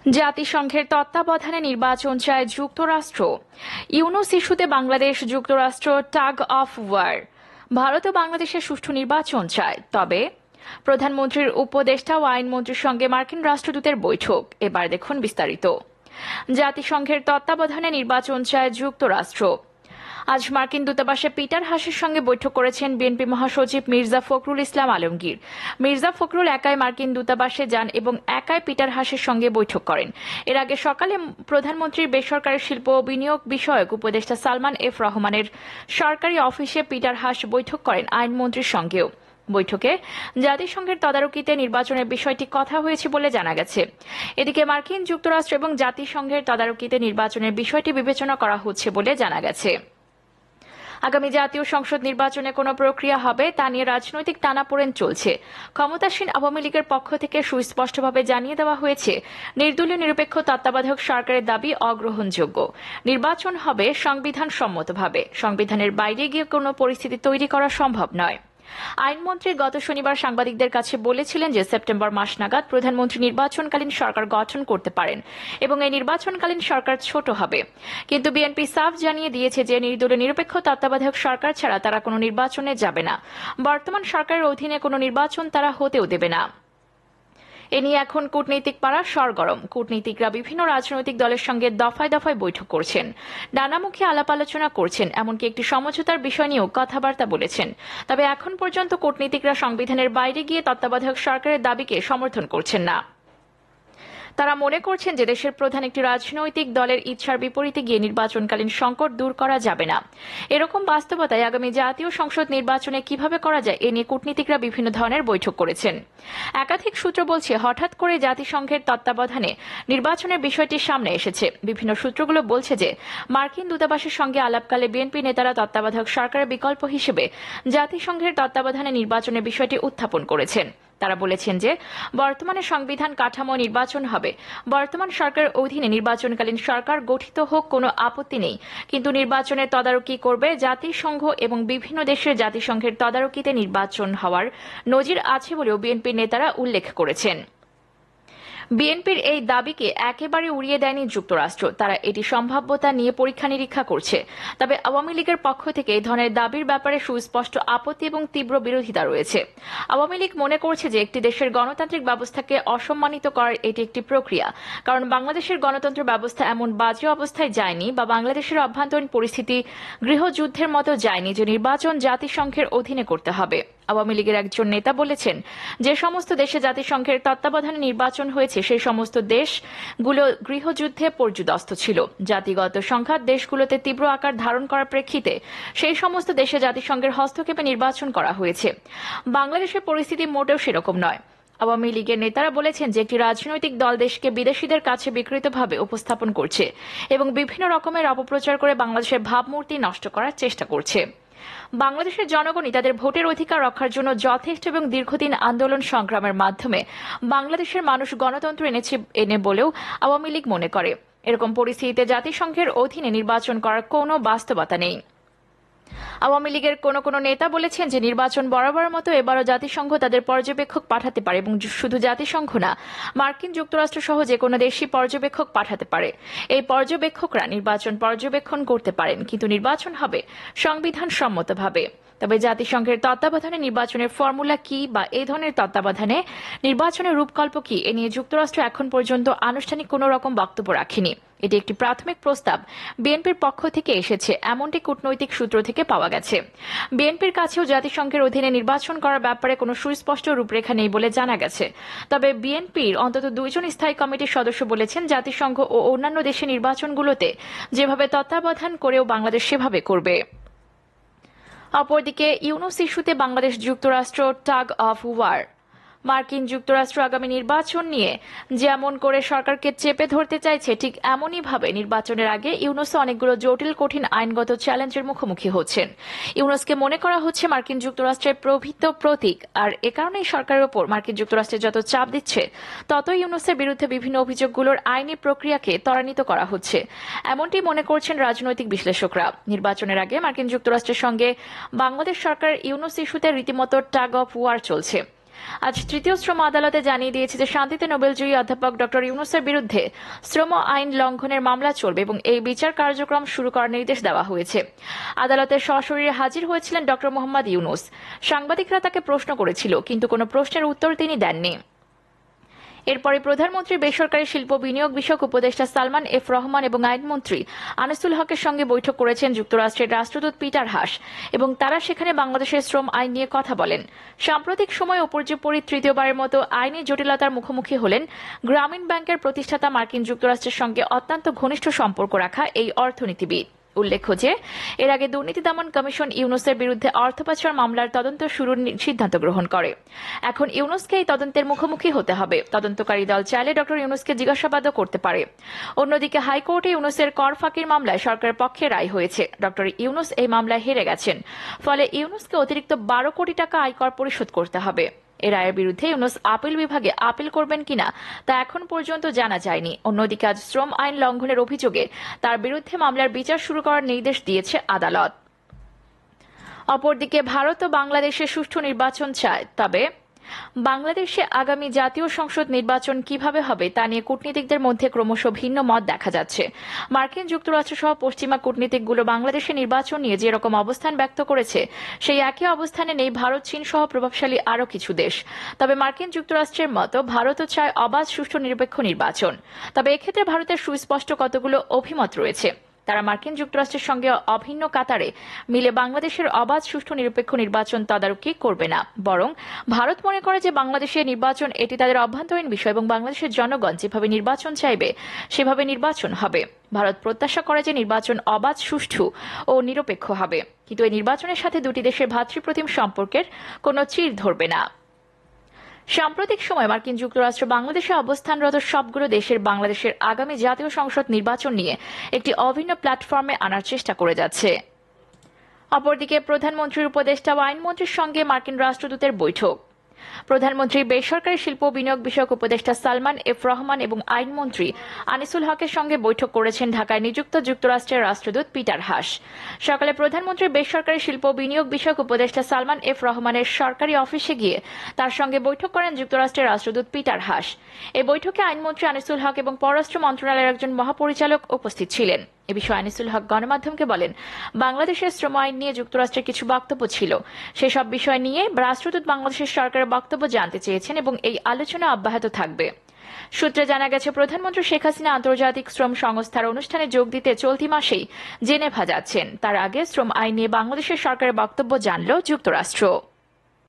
জাতিসংঘের তত্ত্বাবধানে নির্বাচন চায় যুক্তরাষ্ট্র। ইউনূস ইস্যুতে বাংলাদেশ যুক্তরাষ্ট্র টাগ অফ ওয়ার। ভারত ও বাংলাদেশের সুষ্ঠু নির্বাচন চায়, তবে প্রধানমন্ত্রীর উপদেষ্টা ও আইনমন্ত্রীর সঙ্গে মার্কিন রাষ্ট্রদূতের বৈঠক। এবার দেখুন বিস্তারিত। জাতিসংঘের তত্ত্বাবধানে নির্বাচন চায় যুক্তরাষ্ট্র। আজ মার্কিন দূতাবাসে পিটার হাসের সঙ্গে বৈঠক করেছেন বিএনপি মহাসচিব মির্জা ফখরুল ইসলাম আলমগীর। মির্জা ফখরুল একাই মার্কিন দূতাবাসে যান এবং একাই পিটার হাসের সঙ্গে বৈঠক করেন। এর আগে সকালে প্রধানমন্ত্রীর বেসরকারি শিল্প ও বিনিয়োগ বিষয়ক উপদেষ্টা সালমান এফ রহমানের সরকারি অফিসে পিটার হাস বৈঠক করেন আইনমন্ত্রীর সঙ্গেও। বৈঠকে জাতিসংঘের তদারকিতে নির্বাচনের বিষয়টি কথা হয়েছে বলে জানা গেছে। এদিকে মার্কিন যুক্তরাষ্ট্র এবং জাতিসংঘের তদারকিতে নির্বাচনের বিষয়টি বিবেচনা করা হচ্ছে বলে জানা গেছে। আগামী জাতীয় সংসদ নির্বাচনে কোনো প্রক্রিয়া হবে তা নিয়ে রাজনৈতিক টানাপোড়েন চলছে। ক্ষমতাসীন আওয়ামী লীগের পক্ষ থেকে সুস্পষ্টভাবে জানিয়ে দেওয়া হয়েছে, নির্দলীয় নিরপেক্ষ তত্ত্বাবধায়ক সরকারের দাবি অগ্রহণযোগ্য। নির্বাচন হবে সংবিধান সম্মতভাবে। সংবিধানের বাইরে গিয়ে কোনো পরিস্থিতি তৈরি করা সম্ভব নয়। আইনমন্ত্রী গত শনিবার সাংবাদিকদের কাছে বলেছিলেন যে সেপ্টেম্বর মাস নাগাদ প্রধানমন্ত্রী নির্বাচনকালীন সরকার গঠন করতে পারেন এবং এই নির্বাচনকালীন সরকার ছোট হবে। কিন্তু বিএনপি সাফ জানিয়ে দিয়েছে যে নির্দলীয় নিরপেক্ষ তত্ত্বাবধায়ক সরকার ছাড়া তারা কোনো নির্বাচনে যাবে না। বর্তমান সরকারের অধীনে কোনো নির্বাচন তারা হতেও দেবে না। এ নিয়ে এখন কূটনৈতিক পাড়া সরগরম। কূটনীতিকরা বিভিন্ন রাজনৈতিক দলের সঙ্গে দফায় দফায় বৈঠক করছেন, নানামুখী আলাপ আলোচনা করছেন, এমনকি একটি সমঝোতার বিষয় নিয়েও কথাবার্তা বলেছেন। তবে এখন পর্যন্ত কূটনীতিকরা সংবিধানের বাইরে গিয়ে তত্ত্বাবধায়ক সরকারের দাবিকে সমর্থন করছেন না। তারা মনে করছেন যে দেশের প্রধান একটি রাজনৈতিক দলের ইচ্ছার বিপরীতে গিয়ে নির্বাচনকালীন সংকট দূর করা যাবে না। এরকম বাস্তবতায় আগামী জাতীয় সংসদ নির্বাচনে কিভাবে করা যায় এ নিয়ে কূটনীতিকরা বিভিন্ন ধরনের বৈঠক করেছেন। একাধিক সূত্র বলছে, হঠাৎ করে জাতিসংঘের তত্ত্বাবধানে নির্বাচনের বিষয়টি সামনে এসেছে। বিভিন্ন সূত্রগুলো বলছে যে মার্কিন দূতাবাসের সঙ্গে আলাপকালে বিএনপি নেতারা তত্ত্বাবধায়ক সরকারের বিকল্প হিসেবে জাতিসংঘের তত্ত্বাবধানে নির্বাচনের বিষয়টি উত্থাপন করেছেন। তারা বলেছেন যে বর্তমানে সংবিধান কাঠামো নির্বাচন হবে। বর্তমান সরকারের অধীনে নির্বাচনকালীন সরকার গঠিত হোক, কোনো আপত্তি নেই, কিন্তু নির্বাচনের তদারকি করবে জাতিসংঘ এবং বিভিন্ন দেশের জাতিসংঘের তদারকিতে নির্বাচন হওয়ার নজির আছে বলেও বিএনপির নেতারা উল্লেখ করেছেন। বিএনপির এই দাবিকে একেবারে উড়িয়ে দেয়নি যুক্তরাষ্ট্র। তারা এটি সম্ভাব্যতা নিয়ে পরীক্ষা নিরীক্ষা করছে। তবে আওয়ামী লীগের পক্ষ থেকে এই ধরনের দাবির ব্যাপারে সুস্পষ্ট আপত্তি এবং তীব্র বিরোধিতা রয়েছে। আওয়ামী লীগ মনে করছে যে একটি দেশের গণতান্ত্রিক ব্যবস্থাকে অসম্মানিত করার এটি একটি প্রক্রিয়া, কারণ বাংলাদেশের গণতন্ত্র ব্যবস্থা এমন বাজে অবস্থায় যায়নি বা বাংলাদেশের অভ্যন্তরীণ পরিস্থিতি গৃহযুদ্ধের মতো যায়নি যে নির্বাচন জাতিসংঘের অধীনে করতে হবে। আওয়ামী লীগের একজন নেতা বলেছেন, যে সমস্ত দেশে জাতিসংঘের তত্ত্বাবধানে নির্বাচন হয়েছে সেই সমস্ত দেশগুলো গৃহযুদ্ধে পর্যুদস্ত ছিল। জাতিগত সংঘাত দেশগুলোতে তীব্র আকার ধারণ করার প্রেক্ষিতে সেই সমস্ত দেশে জাতিসংঘের হস্তক্ষেপে নির্বাচন করা হয়েছে। বাংলাদেশের পরিস্থিতি মোটেও সেরকম নয়। আওয়ামী লীগের নেতারা বলেছেন যে একটি রাজনৈতিক দল দেশকে বিদেশিদের কাছে বিকৃতভাবে উপস্থাপন করছে এবং বিভিন্ন রকমের অপপ্রচার করে বাংলাদেশের ভাবমূর্তি নষ্ট করার চেষ্টা করছে। বাংলাদেশের জনগণই তাদের ভোটের অধিকার রক্ষার জন্য যথেষ্ট এবং দীর্ঘদিন আন্দোলন সংগ্রামের মাধ্যমে বাংলাদেশের মানুষ গণতন্ত্র এনে বলেও আওয়ামী লীগ মনে করে। এরকম পরিস্থিতিতে জাতিসংঘের অধীনে নির্বাচন করার কোনো বাস্তবতা নেই। আওয়ামী লীগের কোনো নেতা বলেছেন যে নির্বাচন বরাবরের মতো এবারও জাতিসংঘ তাদের পর্যবেক্ষক পাঠাতে পারে এবং শুধু জাতিসংঘ না, মার্কিন যুক্তরাষ্ট্র সহ যে কোনো দেশই পর্যবেক্ষক পাঠাতে পারে। এই পর্যবেক্ষকরা নির্বাচন পর্যবেক্ষণ করতে পারেন, কিন্তু নির্বাচন হবে সংবিধান সম্মতভাবে। তবে জাতিসংঘের তত্ত্বাবধানে নির্বাচনের ফর্মুলা কি বা এই ধরনের তত্ত্বাবধানে নির্বাচনের রূপকল্প কি, এ নিয়ে যুক্তরাষ্ট্র এখন পর্যন্ত আনুষ্ঠানিক কোনো রকম বক্তব্য রাখেনি। এটি একটি প্রাথমিক প্রস্তাব বিএনপির পক্ষ থেকে এসেছে, এমনটি কূটনৈতিক সূত্র থেকে পাওয়া গেছে। বিএনপির কাছেও জাতিসংঘের অধীনে নির্বাচন করার ব্যাপারে কোনো সুস্পষ্ট রূপরেখা নেই বলে জানা গেছে। তবে বিএনপির অন্তত 2 জন স্থায়ী কমিটির সদস্য বলেছেন, জাতিসংঘ ও অন্যান্য দেশের নির্বাচনগুলোতে যেভাবে তত্ত্বাবধান করেও বাংলাদেশ সেভাবে করবে। অপরদিকে ইউনূস ইস্যুতে বাংলাদেশ যুক্তরাষ্ট্র টাগ অফ ওয়ার। মার্কিন যুক্তরাষ্ট্র আগামী নির্বাচন নিয়ে যেমন করে সরকারকে চেপে ধরতে চাইছে, ঠিক এমনই ভাবে নির্বাচনের আগে ইউনূস অনেকগুলো জটিল কঠিন আইনগত চ্যালেঞ্জের মুখোমুখি হচ্ছেন। ইউনূসকে মনে করা হচ্ছে মার্কিন যুক্তরাষ্ট্রের প্রভৃত প্রতীক, আর এ কারণেই সরকারের ওপর মার্কিন যুক্তরাষ্ট্রের যত চাপ দিচ্ছে ততই ইউনূসের বিরুদ্ধে বিভিন্ন অভিযোগগুলোর আইনি প্রক্রিয়াকে ত্বরান্বিত করা হচ্ছে, এমনটি মনে করছেন রাজনৈতিক বিশ্লেষকরা। নির্বাচনের আগে মার্কিন যুক্তরাষ্ট্রের সঙ্গে বাংলাদেশ সরকার ইউনূস ইস্যুতে রীতিমতো টাগ অফ ওয়ার চলছে। আজ তৃতীয় শ্রম আদালতে জানিয়ে দিয়েছে যে শান্তিতে নোবেলজয়ী অধ্যাপক ডক্টর ইউনূসের বিরুদ্ধে শ্রম আইন লঙ্ঘনের মামলা চলবে এবং এই বিচার কার্যক্রম শুরু করার নির্দেশ দেওয়া হয়েছে। আদালতে সশরীরে হাজির হয়েছিলেন ডক্টর মোহাম্মদ ইউনূস। সাংবাদিকরা তাকে প্রশ্ন করেছিল, কিন্তু কোনো প্রশ্নের উত্তর তিনি দেননি। এরপরে প্রধানমন্ত্রী বেসরকারি শিল্প বিনিয়োগ বিষয়ক উপদেষ্টা সালমান এফ রহমান এবং আইনমন্ত্রী আনিসুল হকের সঙ্গে বৈঠক করেছেন যুক্তরাষ্ট্রের রাষ্ট্রদূত পিটার হাস এবং তারা সেখানে বাংলাদেশের শ্রম আইন নিয়ে কথা বলেন। সাম্প্রতিক সময়ে উপর্যুপরি তৃতীয়বারের মতো আইনি জটিলতার মুখোমুখি হলেন গ্রামীণ ব্যাংকের প্রতিষ্ঠাতা মার্কিন যুক্তরাষ্ট্রের সঙ্গে অত্যন্ত ঘনিষ্ঠ সম্পর্ক রাখা এই অর্থনীতিবিদ। উল্লেখ্য যে এর আগে দুর্নীতি দমন কমিশন ইউনূসের বিরুদ্ধে অর্থ পাচার মামলার তদন্ত শুরুর সিদ্ধান্ত গ্রহণ করে। এখন ইউনূসকে এই তদন্তের মুখোমুখি হতে হবে। তদন্তকারী দল চাইলে ডক্টর ইউনূসকে জিজ্ঞাসাবাদও করতে পারে। অন্যদিকে হাইকোর্টে ইউনূসের কর ফাঁকির মামলায় সরকারের পক্ষে রায় হয়েছে। ডক্টর ইউনূস এই মামলায় হেরে গেছেন, ফলে ইউনূসকে অতিরিক্ত 12 কোটি টাকা আয়কর পরিশোধ করতে হবে। এ রায়ের বিরুদ্ধে ইউনূস আপিল বিভাগে আপিল করবেন কিনা তা এখন পর্যন্ত জানা যায়নি। অন্যদিকে আজ শ্রম আইন লঙ্ঘনের অভিযোগে তার বিরুদ্ধে মামলার বিচার শুরু করার নির্দেশ দিয়েছে আদালত। অপরদিকে ভারত ও বাংলাদেশে সুষ্ঠু নির্বাচন চায়, তবে বাংলাদেশে আগামী জাতীয় সংসদ নির্বাচন কিভাবে হবে তা নিয়ে কূটনীতিকদের মধ্যে ক্রমশ ভিন্ন মত দেখা যাচ্ছে। মার্কিন যুক্তরাষ্ট্র সহ পশ্চিমা কূটনীতিকগুলো বাংলাদেশে নির্বাচন নিয়ে যে রকম অবস্থান ব্যক্ত করেছে, সেই একই অবস্থানে নেই ভারত, চীন সহ প্রভাবশালী আরও কিছু দেশ। তবে মার্কিন যুক্তরাষ্ট্রের মতো ভারতও চায় অবাধ, সুষ্ঠু, নিরপেক্ষ নির্বাচন। তবে এক্ষেত্রে ভারতের সুস্পষ্ট কতগুলো অভিমত রয়েছে। তারা মার্কিন যুক্তরাষ্ট্রের সঙ্গে অভিন্ন কাতারে মিলে বাংলাদেশের অবাধ, সুষ্ঠু, নিরপেক্ষ নির্বাচন তদারকি করবে না। বরং ভারত মনে করে যে বাংলাদেশের নির্বাচন এটি তাদের অভ্যন্তরীণ বিষয় এবং বাংলাদেশের জনগণ যেভাবে নির্বাচন চাইবে সেভাবে নির্বাচন হবে। ভারত প্রত্যাশা করে যে নির্বাচন অবাধ, সুষ্ঠু ও নিরপেক্ষ হবে, কিন্তু এই নির্বাচনের সাথে দুটি দেশের ভ্রাতৃপ্রতিম সম্পর্কের কোনো চির ধরবে না। সাম্প্রতিক সময় মার্কিন যুক্তরাষ্ট্র বাংলাদেশে অবস্থানরত সবগুলো দেশের বাংলাদেশের আগামী জাতীয় সংসদ নির্বাচন নিয়ে একটি অভিন্ন প্ল্যাটফর্মে আনার চেষ্টা করে যাচ্ছে। অপরদিকে প্রধানমন্ত্রীর উপদেষ্টা ও আইনমন্ত্রীর সঙ্গে মার্কিন রাষ্ট্রদূতের বৈঠক। প্রধানমন্ত্রী বেসরকারি শিল্প বিনিয়োগ বিষয়ক উপদেষ্টা সালমান এফ রহমান এবং আইনমন্ত্রী আনিসুল হকের সঙ্গে বৈঠক করেছেন ঢাকায় নিযুক্ত যুক্তরাষ্ট্রের রাষ্ট্রদূত পিটার হাস। সকালে প্রধানমন্ত্রীর বেসরকারি শিল্প বিনিয়োগ বিষয়ক উপদেষ্টা সালমান এফ রহমানের সরকারি অফিসে গিয়ে তার সঙ্গে বৈঠক করেন যুক্তরাষ্ট্রের রাষ্ট্রদূত পিটার হাস। এই বৈঠকে আইনমন্ত্রী আনিসুল হক এবং পররাষ্ট্র মন্ত্রণালয়ের একজন মহাপরিচালক উপস্থিত ছিলেন। এ বিষয়ে আনিসুল হক গণমাধ্যমকে বলেন, বাংলাদেশের শ্রম আইন নিয়ে যুক্তরাষ্ট্রের কিছু বক্তব্য ছিল। সেসব বিষয় নিয়ে রাষ্ট্রদূত বাংলাদেশের সরকারের বক্তব্য জানতে চেয়েছেন এবং এই আলোচনা অব্যাহত থাকবে। সূত্রে জানা গেছে, প্রধানমন্ত্রী শেখ হাসিনা আন্তর্জাতিক শ্রম সংস্থার অনুষ্ঠানে যোগ দিতে চলতি মাসেই জেনেভা যাচ্ছেন। তার আগে শ্রম আইন নিয়ে বাংলাদেশের সরকারের বক্তব্য জানল যুক্তরাষ্ট্র।